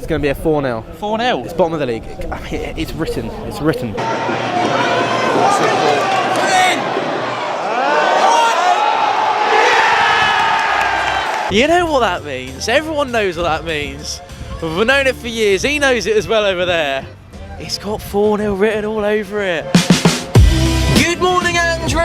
It's going to be a 4-0. 4-0? It's bottom of the league. It's written. It's written. You know what that means? Everyone knows what that means. We've known it for years. He knows it as well over there. It's got 4-0 written all over it. Good morning, Andrew!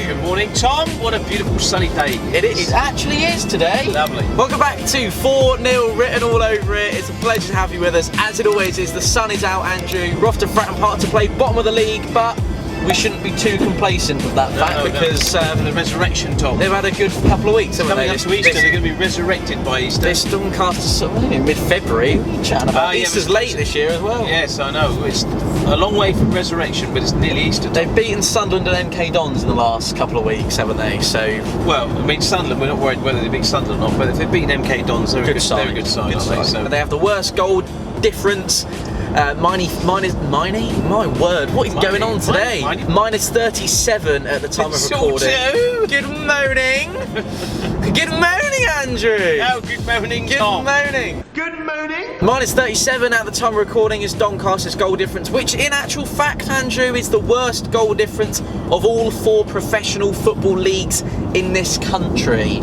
Good morning, Tom. What a beautiful sunny day. It actually is today. Lovely. Welcome back to 4-0 written all over it. It's a pleasure to have you with us. As it always is, the sun is out, Andrew. We're off to Fratton Park to play bottom of the league, but we shouldn't be too complacent with that fact because the resurrection, Tom. they've had a good couple of weeks, haven't Coming they? up to Easter, they're going to be resurrected by Easter. This Doncaster, mid-February, chatting about Easter's late this year as well. Yes, I know. It's a long way from resurrection, but it's nearly Easter. They've beaten Sunderland and MK Dons in the last couple of weeks, haven't they? So, well, I mean, Sunderland, we're not worried whether they beat Sunderland or not, but if they beat MK Dons, they're a good side. They're a good side. So. They have the worst goal difference. My word, what is going on today? Minus 37 at the time of recording. Good morning. Good morning, Andrew. Oh, good morning, Tom. Good morning. Good morning. Minus 37 at the time of recording is Doncaster's goal difference, which in actual fact, Andrew, is the worst goal difference of all 4 professional football leagues in this country.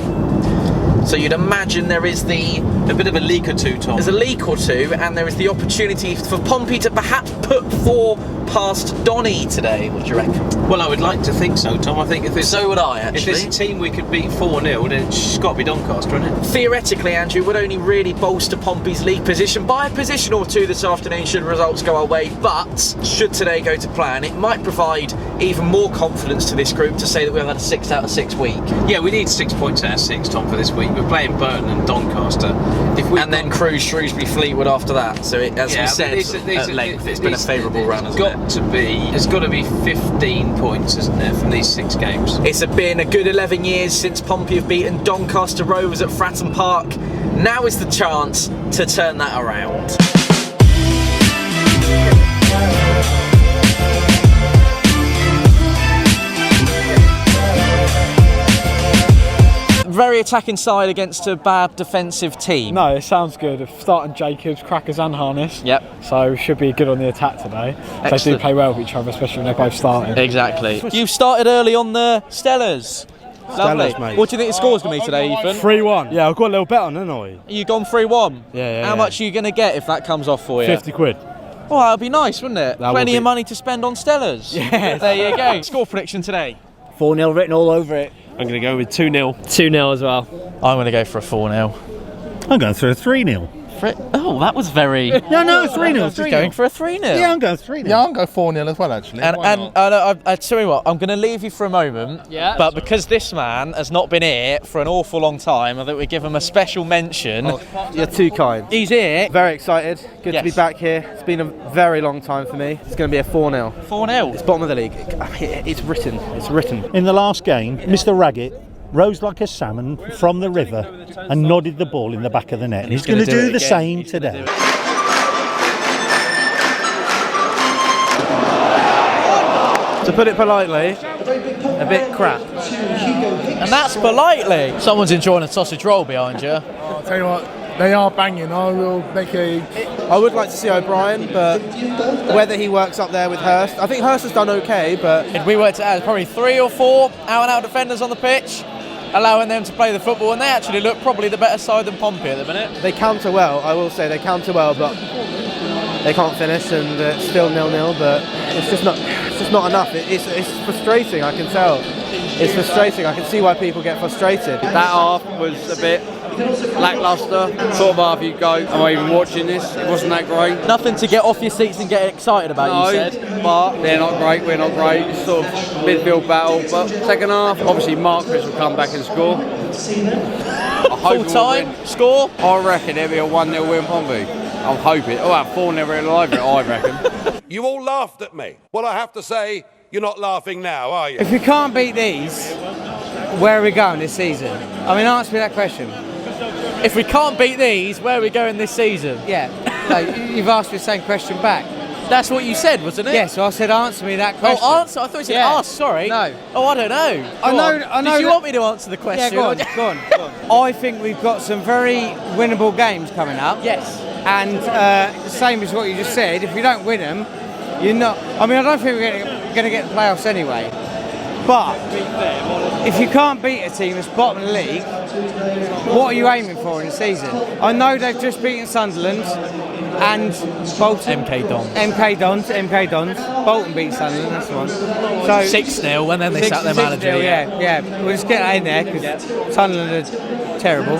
So you'd imagine there is a bit of a leak or two, Tom. There's a leak or two, and there is the opportunity for Pompey to perhaps put 4 past Donny today. What do you reckon? Well, I would like to think so, Tom. I think if it's so would I, actually. If there's a team we could beat 4-0, then it's got to be Doncaster, isn't it? Theoretically, Andrew, would only really bolster Pompey's league position by a position or two this afternoon should results go our way, but should today go to plan, it might provide even more confidence to this group to say that we've had a 6 out of 6 week. Yeah, we need 6 points out of 6, Tom, for this week. We're playing Burton and Doncaster. And then cruise Shrewsbury Fleetwood after that. So as we said at length, it's been a favourable run, hasn't it? There's got to be 15 points, isn't there, from these 6 games? It's been a good 11 years since Pompey have beaten Doncaster Rovers at Fratton Park. Now is the chance to turn that around. Very attacking side against a bad defensive team. No, it sounds good. Starting Jacobs, Crackers and Harness. Yep. So should be good on the attack today. They do play well with each other, especially when they're both starting. Exactly. You started early on the Stellars. Lovely. Mate. What do you think the score's going to be today, Ethan? 3-1. Yeah, I've got a little bet on, haven't I? You gone 3-1? Yeah. How much are you going to get if that comes off for you? 50 quid. Well, that'd be nice, wouldn't it? Plenty of money to spend on Stellars. Yeah. There you go. Score prediction today? 4-0 written all over it. I'm going to go with 2-0. 2-0 as well. I'm going to go for a 4-0. I'm going for a 3-0. Oh, that was very... No, 3-0. Just going for a 3-0. Yeah, I'm going 3-0. Yeah, I'm going 4-0 as well, actually. And I tell you what, I'm going to leave you for a moment. Yeah. But because this man has not been here for an awful long time, I think we give him a special mention. Oh, you're too kind. He's here. Very excited. Good to be back here. It's been a very long time for me. It's going to be a 4-0. 4-0. It's bottom of the league. It's written. It's written. In the last game, Mr. Raggett rose like a salmon from the river and nodded the ball in the back of the net. And he's going to do the same today. To put it politely, a bit crap. And that's politely. Someone's enjoying a sausage roll behind you. I'll tell you what, they are banging. I will make I would like to see O'Brien, but whether he works up there with Hurst. I think Hurst has done okay, but... If we were to add probably 3 or 4 out-and-out defenders on the pitch, allowing them to play the football, and they actually look probably the better side than Pompey at the minute. They counter well, I will say. They counter well, but they can't finish, and it's still 0-0, but it's just not enough. It's frustrating, I can tell. It's frustrating. I can see why people get frustrated. That half was a bit lacklustre. Sort of half you go, am I even watching this? It wasn't that great. Nothing to get off your seats and get excited about, you said. But they're not great, we're not great. It's sort of midfield battle. But second half, obviously Marcus will come back and score. Full time score? I reckon it'll be a 1-0 win Pompey. I'm hoping. Oh, 4-0 live, I reckon. You all laughed at me. Well, I have to say, you're not laughing now, are you? If we can't beat these, where are we going this season? I mean, answer me that question. If we can't beat these, where are we going this season? Yeah. No, you've asked me the same question back. That's what you said, wasn't it? Yeah, so I said answer me that question. Oh, answer? I thought you said ask, sorry. No. Oh, I don't know. I know. Did you want me to answer the question? Yeah, go on. I think we've got some very winnable games coming up. Yes. And same as what you just said, if you don't win them, you're not. I mean, I don't think we're going to get the playoffs anyway. But if you can't beat a team that's bottom of the league, what are you aiming for in the season? I know they've just beaten Sunderland and Bolton. MK Dons. Bolton beat Sunderland, that's the one. So 6-0, and then they sacked their manager. Yeah. We'll just get that in there because Sunderland are terrible.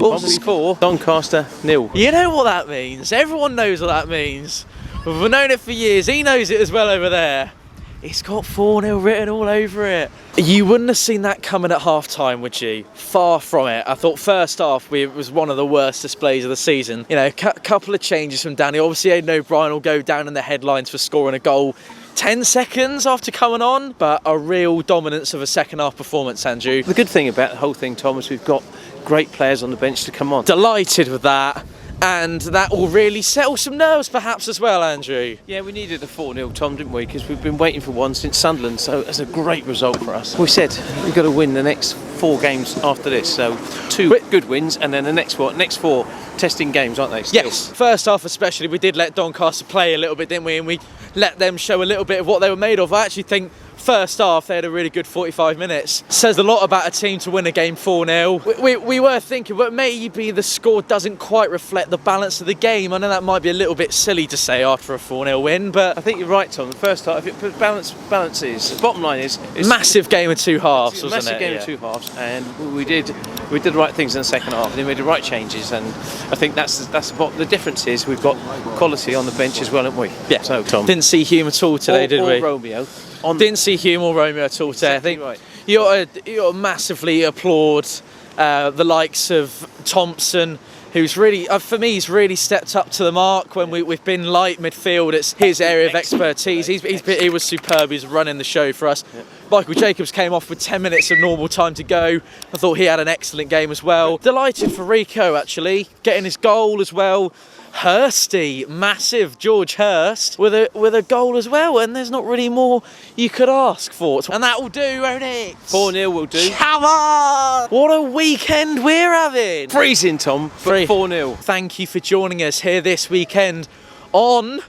What was the score? Doncaster 0. You know what that means. Everyone knows what that means. We've known it for years. He knows it as well over there. It's got 4-0 written all over it. You wouldn't have seen that coming at half-time, would you? Far from it. I thought first half it was one of the worst displays of the season. You know, couple of changes from Danny. Obviously, Aidan O'Brien will go down in the headlines for scoring a goal 10 seconds after coming on, but a real dominance of a second half performance, Andrew. The good thing about the whole thing, Tom, is we've got great players on the bench to come on. Delighted with that. And that will really settle some nerves perhaps as well, Andrew. Yeah, we needed a 4-0, Tom, didn't we? Because we've been waiting for one since Sunderland, so it's a great result for us. We said we've got to win the next 4 games after this, so 2 good wins and then the next 4 testing games, aren't they? Still. Yes, first half especially, we did let Doncaster play a little bit, didn't we? And we let them show a little bit of what they were made of. I actually think first half they had a really good 45 minutes. Says a lot about a team to win a game 4-0. We were thinking, but maybe the score doesn't quite reflect the balance of the game. I know that might be a little bit silly to say after a 4-0 win, but I think you're right, Tom. The first half, if it balance is, the bottom line is massive game of 2 halves, wasn't it? Massive game of 2 halves, and we did the right things in the second half, and we made the right changes, and I think that's what the difference is. We've got quality on the bench as well, haven't we? Yeah. So, Tom, didn't see Hume at all today, did we? Romeo. Didn't see Hume or Romeo at all today. Exactly, I think right. you got to massively applaud the likes of Thompson, who's really, for me, he's really stepped up to the mark when we've been light midfield. It's his area of expertise. He was superb. He's running the show for us. Yeah. Michael Jacobs came off with 10 minutes of normal time to go. I thought he had an excellent game as well. Delighted for Rico, actually, getting his goal as well. Hursty, massive George Hurst with a goal as well, and there's not really more you could ask for. And that will do, won't it? 4-0 will do. Come on! What a weekend we're having! Freezing, Tom, but 4-0. Thank you for joining us here this weekend on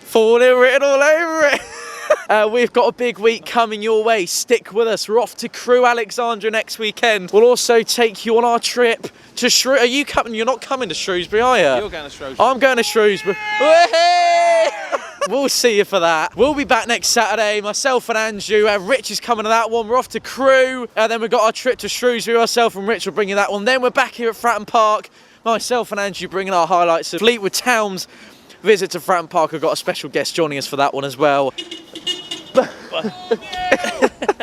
4-0 written all over it. We've got a big week coming your way. Stick with us. We're off to Crewe Alexandra next weekend. We'll also take you on our trip to Shrewsbury. Are you coming? You're not coming to Shrewsbury, are you? You're going to Shrewsbury. I'm going to Shrewsbury. We'll see you for that. We'll be back next Saturday. Myself and Andrew. Rich is coming to that one. We're off to Crewe. Then we've got our trip to Shrewsbury. Myself and Rich will bring you that one. Then we're back here at Fratton Park. Myself and Andrew bringing our highlights of Fleetwood Town's visit to Fratton Park. I've got a special guest joining us for that one as well. 9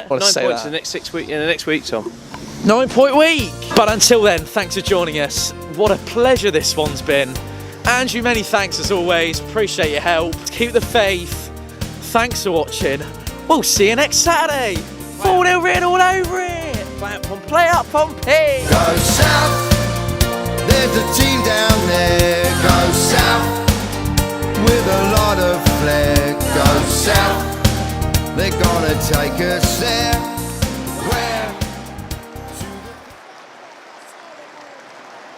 points in the next week, Tom. 9-point week. But until then, thanks for joining us. What a pleasure this one's been. Andrew, many thanks as always. Appreciate your help. Keep the faith. Thanks for watching. We'll see you next Saturday. 4-0 written all over it. clap on Play Up Pompey. Go south, there's a team down there. Go south, with a lot of flair. Go south, they're gonna take us there.